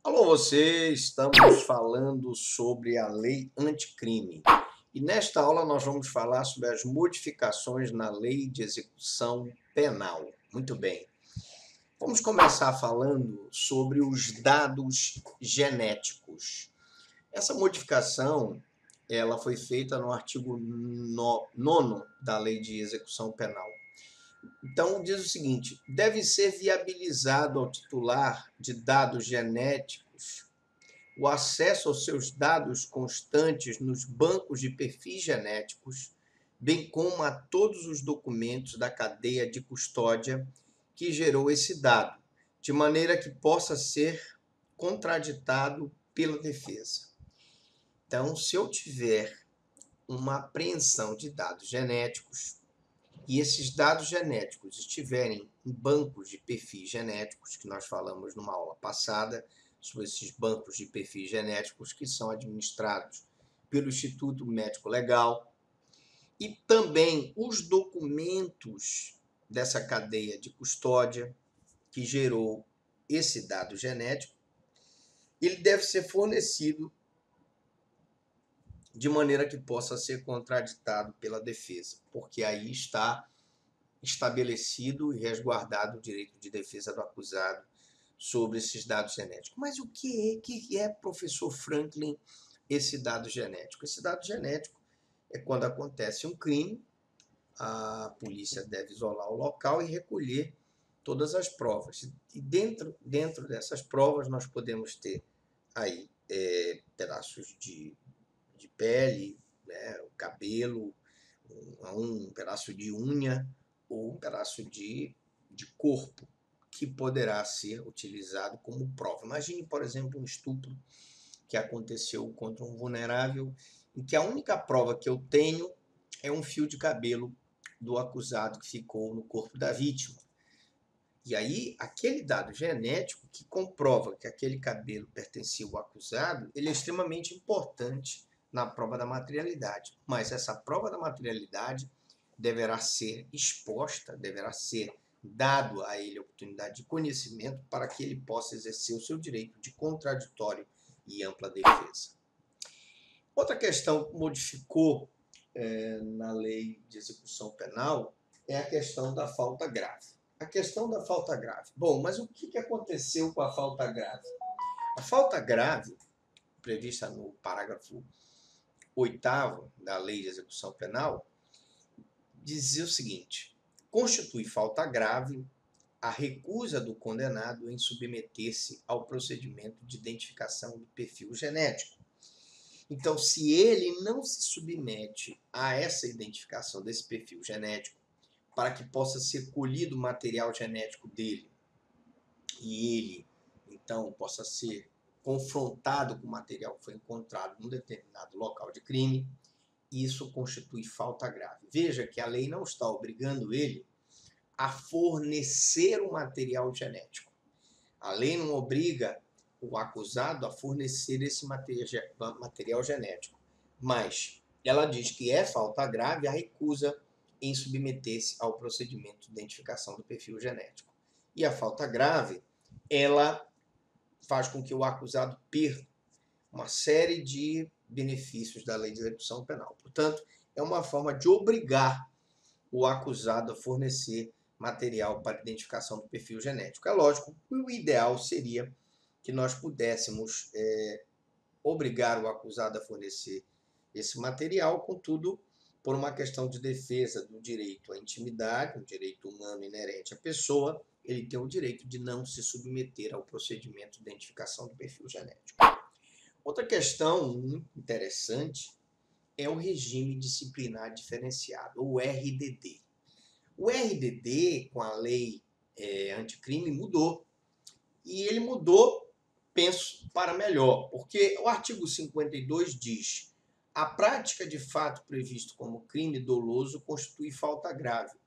Alô, você! Estamos falando sobre a lei anticrime. E nesta aula nós vamos falar sobre as modificações na lei de execução penal. Muito bem. Vamos começar falando sobre os dados genéticos. Essa modificação, ela foi feita no artigo 9º da lei de execução penal. Então, diz o seguinte: deve ser viabilizado ao titular de dados genéticos o acesso aos seus dados constantes nos bancos de perfis genéticos, bem como a todos os documentos da cadeia de custódia que gerou esse dado, de maneira que possa ser contraditado pela defesa. Então, se eu tiver uma apreensão de dados genéticos e esses dados genéticos estiverem em bancos de perfis genéticos, que nós falamos numa aula passada, sobre esses bancos de perfis genéticos que são administrados pelo Instituto Médico Legal, e também os documentos dessa cadeia de custódia que gerou esse dado genético, ele deve ser fornecido de maneira que possa ser contraditado pela defesa, porque aí está estabelecido e resguardado o direito de defesa do acusado sobre esses dados genéticos. Mas o que é, professor Franklin, esse dado genético? Esse dado genético é quando acontece um crime, a polícia deve isolar o local e recolher todas as provas. E dentro dessas provas nós podemos ter aí pedaços de pele, né, o cabelo, um pedaço de unha ou um pedaço de corpo que poderá ser utilizado como prova. Imagine, por exemplo, um estupro que aconteceu contra um vulnerável, em que a única prova que eu tenho é um fio de cabelo do acusado que ficou no corpo da vítima. E aí, aquele dado genético que comprova que aquele cabelo pertencia ao acusado, ele é extremamente importante na prova da materialidade. Mas essa prova da materialidade deverá ser exposta, deverá ser dado a ele a oportunidade de conhecimento para que ele possa exercer o seu direito de contraditório e ampla defesa. Outra questão que modificou na lei de execução penal é a questão da falta grave. A questão da falta grave. Bom, mas o que aconteceu com a falta grave? A falta grave, prevista no parágrafo 8º da lei de execução penal, dizia o seguinte: constitui falta grave a recusa do condenado em submeter-se ao procedimento de identificação do perfil genético. Então, se ele não se submete a essa identificação desse perfil genético, para que possa ser colhido o material genético dele e ele, então, possa ser confrontado com o material que foi encontrado num determinado local de crime, isso constitui falta grave. Veja que a lei não está obrigando ele a fornecer o material genético. A lei não obriga o acusado a fornecer esse material genético, mas ela diz que é falta grave a recusa em submeter-se ao procedimento de identificação do perfil genético. E a falta grave, ela faz com que o acusado perca uma série de benefícios da lei de execução penal. Portanto, é uma forma de obrigar o acusado a fornecer material para identificação do perfil genético. É lógico que o ideal seria que nós pudéssemos obrigar o acusado a fornecer esse material, contudo, por uma questão de defesa do direito à intimidade, um direito humano inerente à pessoa, ele tem o direito de não se submeter ao procedimento de identificação do perfil genético. Outra questão muito interessante é o regime disciplinar diferenciado, o RDD. O RDD, com a lei anticrime, mudou. E ele mudou, penso, para melhor, porque o artigo 52 diz: a prática de fato previsto como crime doloso constitui falta grave.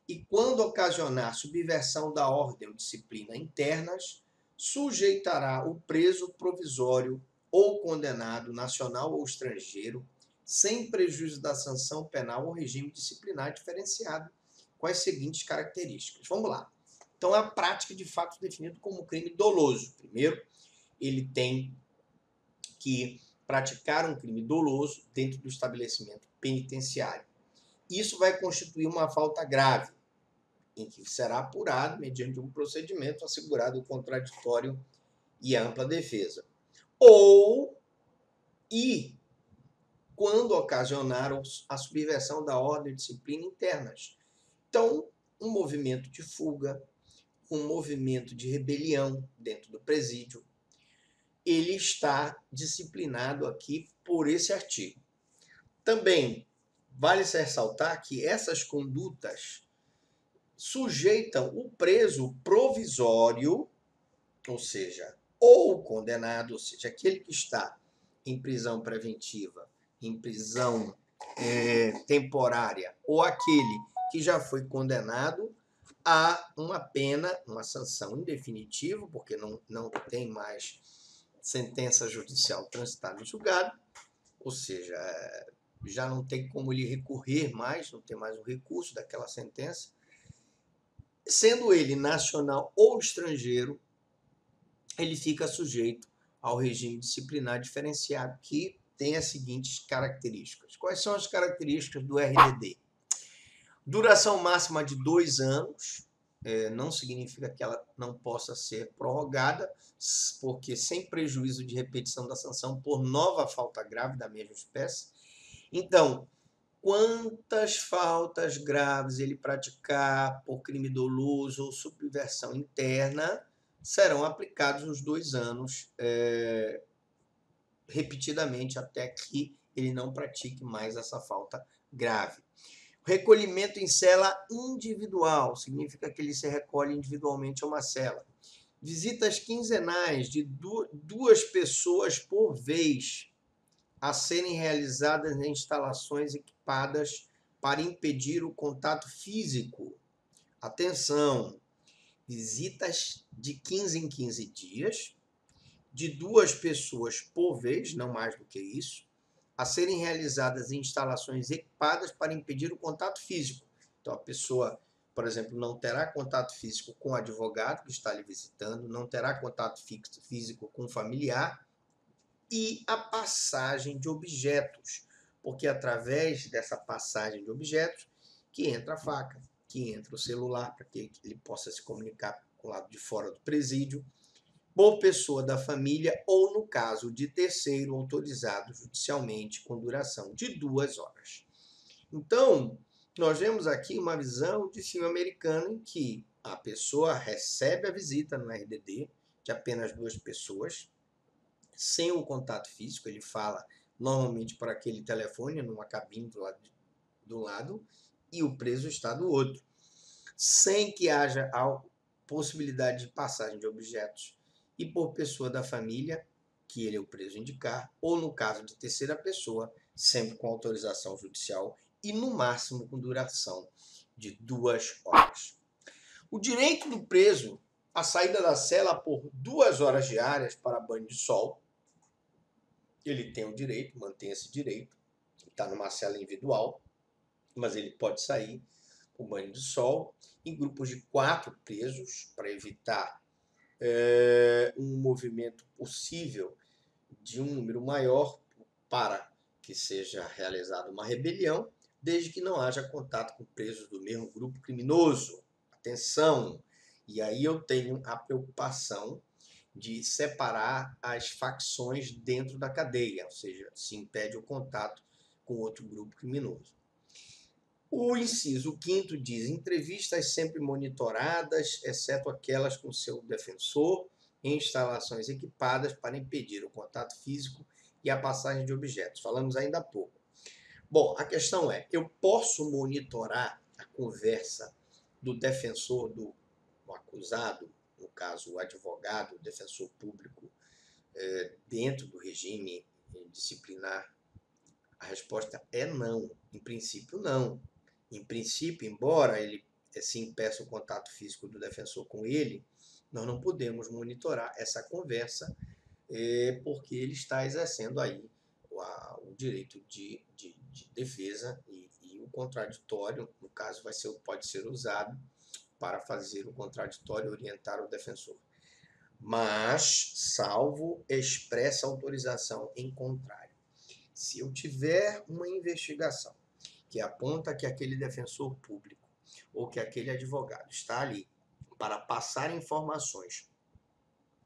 E quando ocasionar subversão da ordem ou disciplina internas, sujeitará o preso provisório ou condenado nacional ou estrangeiro, sem prejuízo da sanção penal, ao regime disciplinar diferenciado, com as seguintes características. Vamos lá. Então, é a prática de fato definida como crime doloso. Primeiro, ele tem que praticar um crime doloso dentro do estabelecimento penitenciário. Isso vai constituir uma falta grave, em que será apurado mediante um procedimento assegurado o contraditório e a ampla defesa. E quando ocasionar a subversão da ordem e disciplina internas. Então, um movimento de fuga, um movimento de rebelião dentro do presídio, ele está disciplinado aqui por esse artigo. Também vale se ressaltar que essas condutas sujeitam o preso provisório, ou seja, ou o condenado, ou seja, aquele que está em prisão preventiva, em prisão temporária, ou aquele que já foi condenado a uma pena, uma sanção em definitivo, porque não tem mais sentença judicial transitada no julgado, ou seja, já não tem como ele recorrer mais, não tem mais o recurso daquela sentença, sendo ele nacional ou estrangeiro, ele fica sujeito ao regime disciplinar diferenciado, que tem as seguintes características. Quais são as características do RDD? Duração máxima de 2 anos, não significa que ela não possa ser prorrogada, porque sem prejuízo de repetição da sanção por nova falta grave da mesma espécie. Então, quantas faltas graves ele praticar por crime doloso ou subversão interna serão aplicados os 2 anos repetidamente até que ele não pratique mais essa falta grave. Recolhimento em cela individual significa que ele se recolhe individualmente a uma cela. Visitas quinzenais de 2 pessoas por vez a serem realizadas em instalações equipadas para impedir o contato físico. Atenção! Visitas de 15 em 15 dias, de 2 pessoas por vez, não mais do que isso, a serem realizadas em instalações equipadas para impedir o contato físico. Então, a pessoa, por exemplo, não terá contato físico com o advogado que está lhe visitando, não terá contato físico com o familiar, e a passagem de objetos, porque através dessa passagem de objetos que entra a faca, que entra o celular, para que ele possa se comunicar com o lado de fora do presídio, por pessoa da família ou, no caso de terceiro, autorizado judicialmente com duração de 2 horas. Então, nós vemos aqui uma visão de filme americano em que a pessoa recebe a visita no RDD de apenas 2 pessoas, sem o contato físico, ele fala normalmente para aquele telefone, numa cabine do lado, e o preso está do outro, sem que haja a possibilidade de passagem de objetos, e por pessoa da família, que ele é o preso indicar, ou no caso de terceira pessoa, sempre com autorização judicial e no máximo com duração de 2 horas. O direito do preso à saída da cela por 2 horas diárias para banho de sol, ele tem o direito, mantém esse direito, está numa cela individual, mas ele pode sair com banho de sol em grupos de 4 presos para evitar um movimento possível de um número maior para que seja realizada uma rebelião, desde que não haja contato com presos do mesmo grupo criminoso. Atenção! E aí eu tenho a preocupação de separar as facções dentro da cadeia, ou seja, se impede o contato com outro grupo criminoso. O inciso 5º diz: entrevistas sempre monitoradas, exceto aquelas com seu defensor, em instalações equipadas para impedir o contato físico e a passagem de objetos. Falamos ainda há pouco. Bom, a questão é, eu posso monitorar a conversa do defensor do acusado, no caso o advogado, o defensor público, dentro do regime disciplinar? A resposta é não. Em princípio, não. Em princípio, embora ele se impeça o contato físico do defensor com ele, nós não podemos monitorar essa conversa porque ele está exercendo aí o direito de defesa e o contraditório, no caso, pode ser usado para fazer o contraditório e orientar o defensor. mas salvo expressa autorização em contrário. Se eu tiver uma investigação que aponta que aquele defensor público ou que aquele advogado está ali para passar informações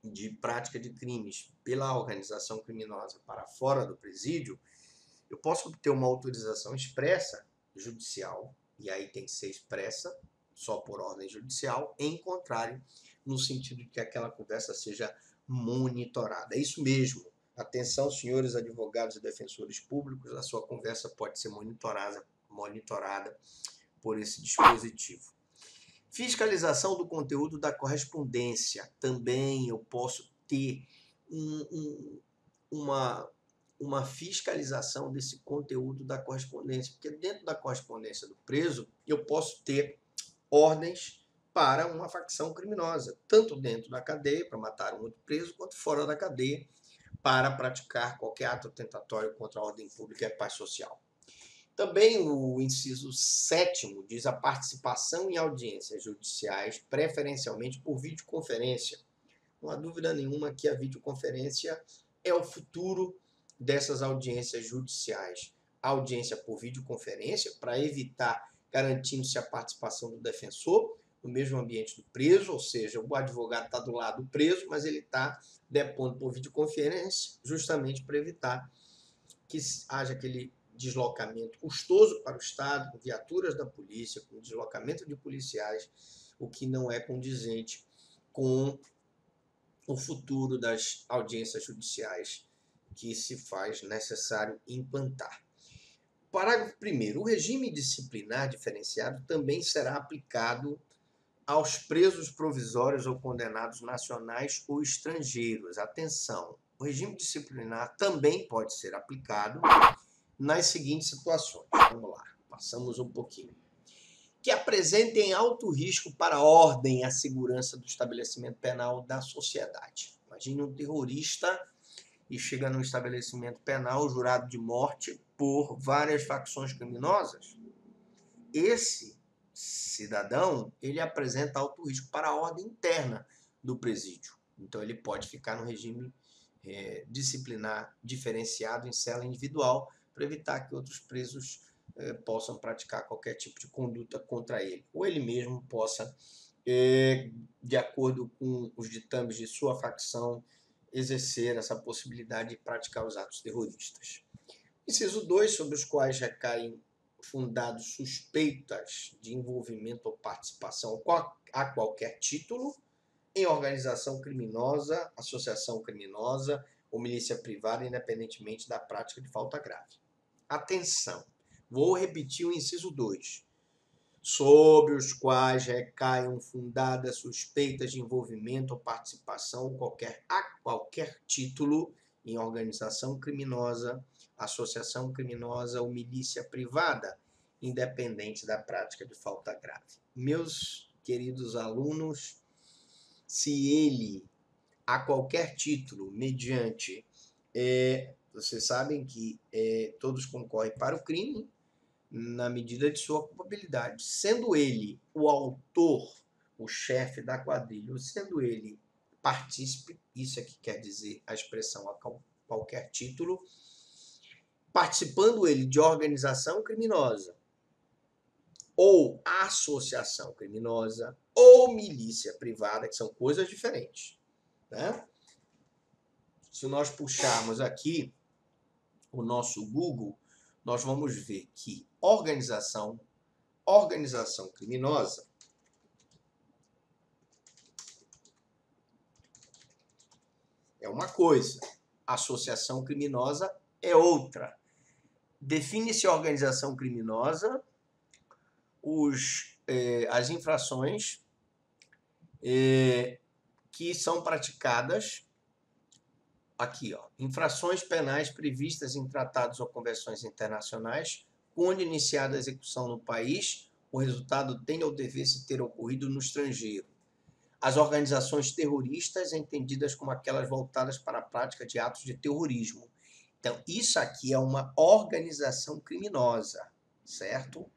de prática de crimes pela organização criminosa para fora do presídio, eu posso obter uma autorização expressa judicial, e aí tem que ser expressa, só por ordem judicial, em contrário, no sentido de que aquela conversa seja monitorada. É isso mesmo. Atenção, senhores advogados e defensores públicos, a sua conversa pode ser monitorada por esse dispositivo. Fiscalização do conteúdo da correspondência. Também eu posso ter uma fiscalização desse conteúdo da correspondência, porque dentro da correspondência do preso eu posso ter ordens para uma facção criminosa, tanto dentro da cadeia, para matar um outro preso, quanto fora da cadeia, para praticar qualquer ato tentatório contra a ordem pública e a paz social. Também o inciso 7º diz a participação em audiências judiciais, preferencialmente por videoconferência. Não há dúvida nenhuma que a videoconferência é o futuro dessas audiências judiciais. A audiência por videoconferência, para evitar, garantindo-se a participação do defensor no mesmo ambiente do preso, ou seja, o advogado está do lado do preso, mas ele está depondo por videoconferência, justamente para evitar que haja aquele deslocamento custoso para o Estado, com viaturas da polícia, com deslocamento de policiais, o que não é condizente com o futuro das audiências judiciais que se faz necessário implantar. Parágrafo 1º. O regime disciplinar diferenciado também será aplicado aos presos provisórios ou condenados nacionais ou estrangeiros. Atenção, o regime disciplinar também pode ser aplicado nas seguintes situações. Vamos lá, passamos um pouquinho. Que apresentem alto risco para a ordem e a segurança do estabelecimento penal da sociedade. Imagine um terrorista e chega num estabelecimento penal jurado de morte por várias facções criminosas. Esse cidadão, ele apresenta alto risco para a ordem interna do presídio. Então, ele pode ficar no regime disciplinar diferenciado em cela individual para evitar que outros presos possam praticar qualquer tipo de conduta contra ele. Ou ele mesmo possa, de acordo com os ditames de sua facção, exercer essa possibilidade de praticar os atos terroristas. Inciso 2, sobre os quais recaem fundados suspeitas de envolvimento ou participação a qualquer título em organização criminosa, associação criminosa ou milícia privada, independentemente da prática de falta grave. Atenção, vou repetir o inciso 2. Sobre os quais recaiam fundadas suspeitas de envolvimento ou participação a qualquer título em organização criminosa, associação criminosa ou milícia privada, independente da prática de falta grave. Meus queridos alunos, se ele, a qualquer título, mediante, vocês sabem que todos concorrem para o crime na medida de sua culpabilidade, sendo ele o autor, o chefe da quadrilha, sendo ele partícipe, isso é que quer dizer a expressão a qualquer título, participando ele de organização criminosa, ou associação criminosa, ou milícia privada, que são coisas diferentes, né? Se nós puxarmos aqui o nosso Google, nós vamos ver que organização criminosa é uma coisa, associação criminosa é outra. Define-se organização criminosa as infrações que são praticadas aqui, infrações penais previstas em tratados ou convenções internacionais, quando iniciada a execução no país, o resultado tem ou deve-se ter ocorrido no estrangeiro. As organizações terroristas entendidas como aquelas voltadas para a prática de atos de terrorismo. Então, isso aqui é uma organização criminosa, certo?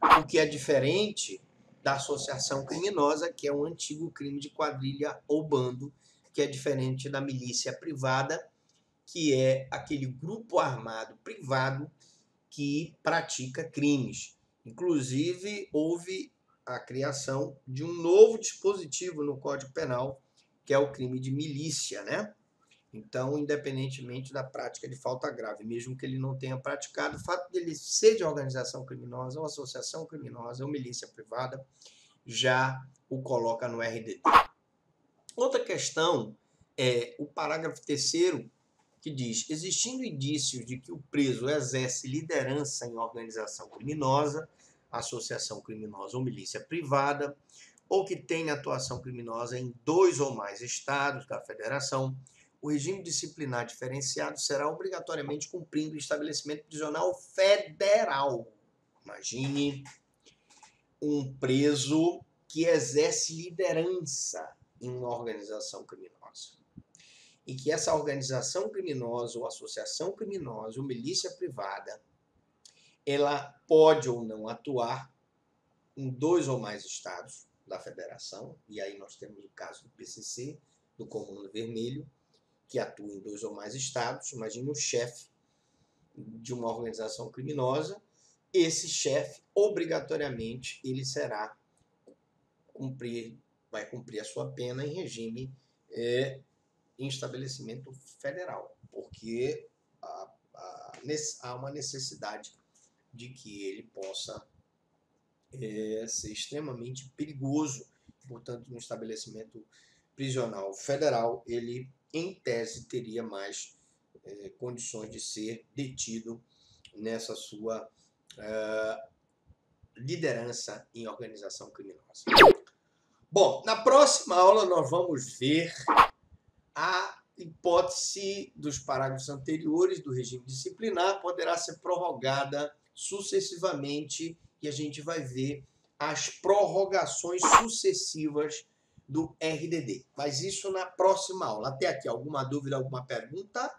O que é diferente da associação criminosa, que é um antigo crime de quadrilha ou bando, que é diferente da milícia privada, que é aquele grupo armado privado que pratica crimes. Inclusive, houve a criação de um novo dispositivo no Código Penal, que é o crime de milícia, né? Então, independentemente da prática de falta grave, mesmo que ele não tenha praticado, o fato dele ser de organização criminosa, ou associação criminosa, ou milícia privada, já o coloca no RDD. Outra questão é o parágrafo 3º, que diz: existindo indícios de que o preso exerce liderança em organização criminosa, associação criminosa ou milícia privada, ou que tenha atuação criminosa em 2 ou mais estados da federação, o regime disciplinar diferenciado será obrigatoriamente cumprindo o estabelecimento prisional federal. Imagine um preso que exerce liderança em uma organização criminosa. E que essa organização criminosa, ou associação criminosa, ou milícia privada, ela pode ou não atuar em 2 ou mais estados da federação, e aí nós temos o caso do PCC, do Comando Vermelho, que atua em 2 ou mais estados. Imagine o chefe de uma organização criminosa, esse chefe, obrigatoriamente, ele vai cumprir a sua pena em regime em estabelecimento federal, porque há uma necessidade de que ele possa ser extremamente perigoso. Portanto, no estabelecimento prisional federal, ele, em tese, teria mais condições de ser detido nessa sua liderança em organização criminosa. Bom, na próxima aula nós vamos ver a hipótese dos parágrafos anteriores do regime disciplinar poderá ser prorrogada sucessivamente, e a gente vai ver as prorrogações sucessivas do RDD. Mas isso na próxima aula. Até aqui, alguma dúvida, alguma pergunta?